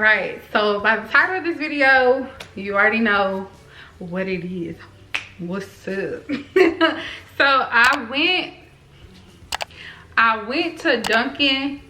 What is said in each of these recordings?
right, so by the title of this video, you already know what it is. What's up? So I went to Dunkin',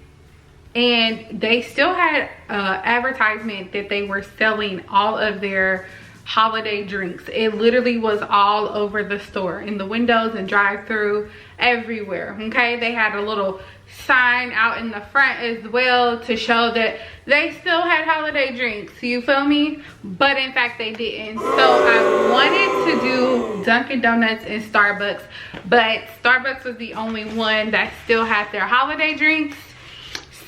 and they still had advertisement that they were selling all of their holiday drinks. It literally was all over the store, in the windows and drive-through, everywhere. Okay, they had a little sign out in the front as well to show that they still had holiday drinks, you feel me? But in fact they didn't. So I wanted to do Dunkin' Donuts and Starbucks, but Starbucks was the only one that still had their holiday drinks.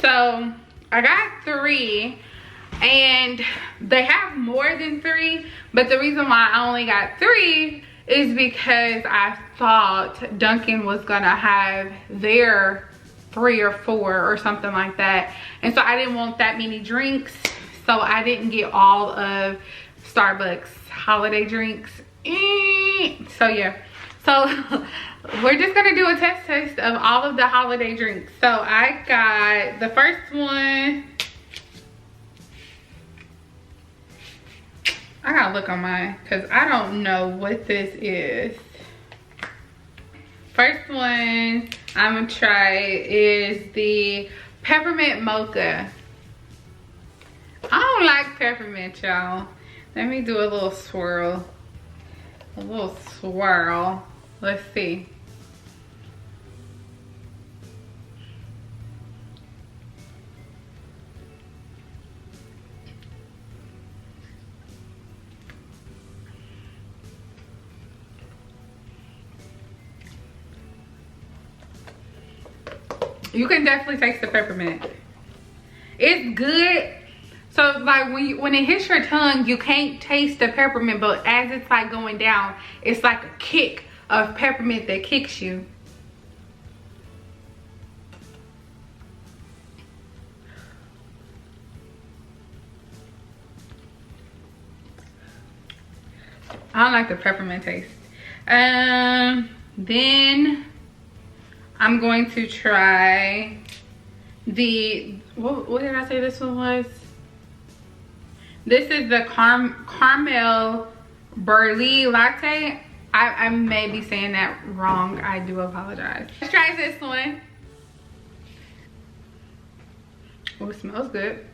So I got 3, and they have more than 3, but the reason why I only got 3 is because I thought Dunkin' was gonna have their 3 or 4 or something like that, and so I didn't want that many drinks, so I didn't get all of Starbucks holiday drinks. So yeah, so we're just gonna do a test of all of the holiday drinks. So I got the first one. I gotta look on mine because I don't know what this is. First one I'm gonna try is the Peppermint Mocha. I don't like peppermint, y'all. Let me do a little swirl. A little swirl. Let's see. You can definitely taste the peppermint. It's good. So like when it hits your tongue, you can't taste the peppermint, but as it's like going down, it's like a kick of peppermint that kicks you. I don't like the peppermint taste. Then I'm going to try the, what did I say this one was? This is the caramel Burley latte. I may be saying that wrong. I do apologize. Let's try this one. Oh, it smells good.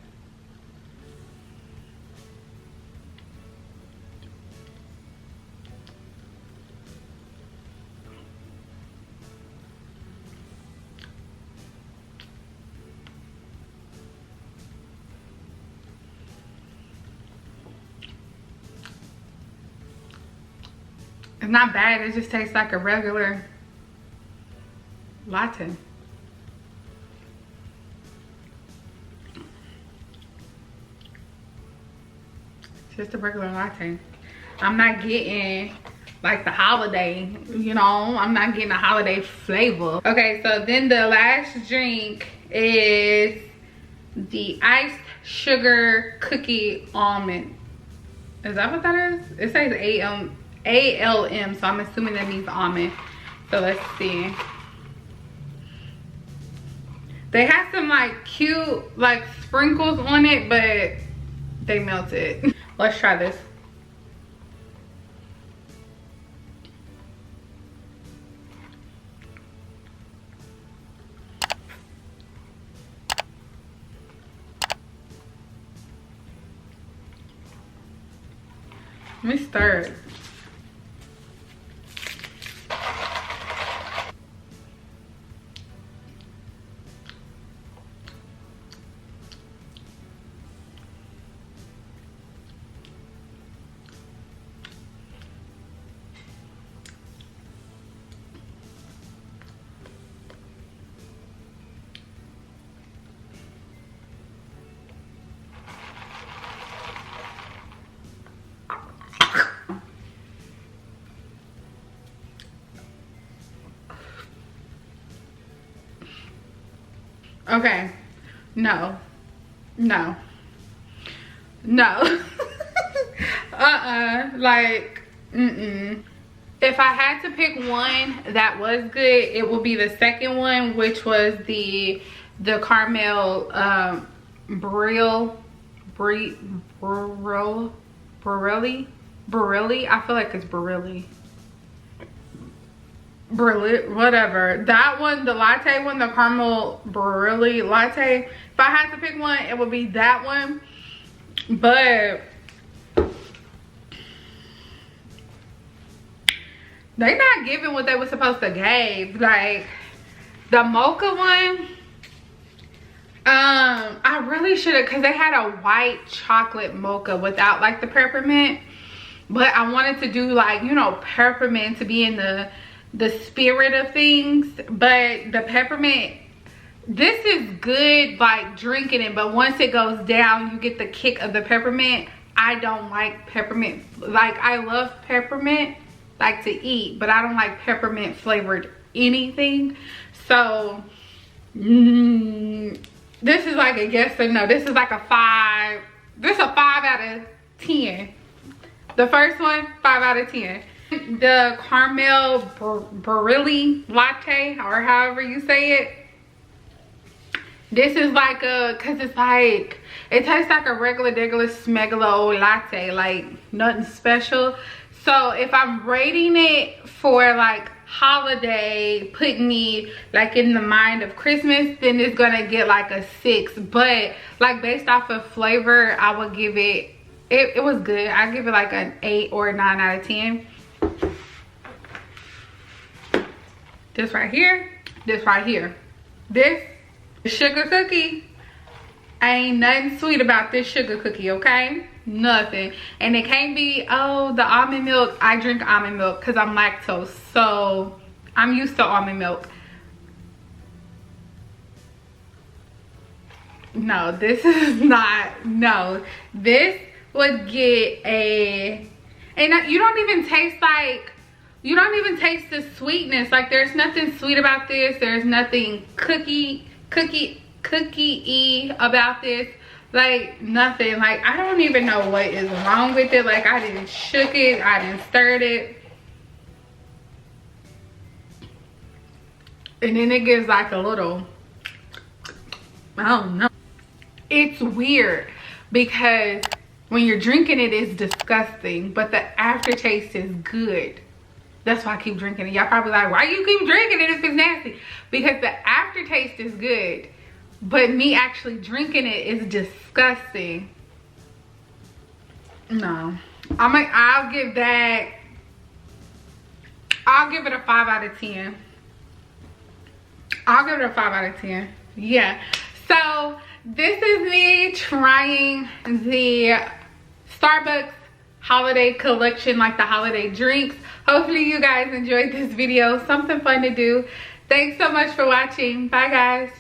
It's not bad, it just tastes like a regular latte. It's just a regular latte. I'm not getting like the holiday, you know, I'm not getting a holiday flavor. Okay, so then the last drink is the iced sugar cookie almond. Is that what that is? It says ALM, so I'm assuming that means almond. So let's see. They have some like cute like sprinkles on it, but they melted. Let's try this. Let me stir it. Okay, no, like, If I had to pick one that was good, it would be the second one, which was the caramel Burley. I feel like it's Burley, whatever. That one, the latte one, the caramel Burley latte. If I had to pick one, it would be that one. But they not giving what they were supposed to give. Like the mocha one, I really should have, because they had a white chocolate mocha without like the peppermint. But I wanted to do like, you know, peppermint to be in the spirit of things. But the peppermint, this is good like drinking it, but once it goes down, you get the kick of the peppermint. I don't like peppermint. Like, I love peppermint like to eat, but I don't like peppermint flavored anything. So this is like a yes or no. This is like a 5. This is a 5 out of 10. The first one, 5 out of 10. The caramel Burley latte, or however you say it. This is like a, cause it's like, it tastes like a regular smegalo latte, like nothing special. So if I'm rating it for like holiday, putting me like in the mind of Christmas, then it's gonna get like a 6. But like based off of flavor, I would give it, it was good. I give it like an 8 or a 9 out of 10. This right here, this right here. This sugar cookie, ain't nothing sweet about this sugar cookie, okay? Nothing. And it can't be, oh, the almond milk. I drink almond milk because I'm lactose, so I'm used to almond milk. No, this is not, no. This would get a, and you don't even taste like, you don't even taste the sweetness. Like, there's nothing sweet about this. There's nothing cookie-y about this. Like, nothing. Like, I don't even know what is wrong with it. Like, I didn't shook it. I didn't stirred it. And then it gives like a little, I don't know. It's weird because when you're drinking it, it's disgusting. But the aftertaste is good. That's why I keep drinking it. Y'all probably like, why you keep drinking it if it's nasty? Because the aftertaste is good, but me actually drinking it is disgusting. No, I'll give that, I'll give it a 5 out of 10. I'll give it a 5 out of 10. Yeah. So this is me trying the Starbucks holiday collection, like the holiday drinks. Hopefully you guys enjoyed this video. Something fun to do. Thanks so much for watching. Bye guys.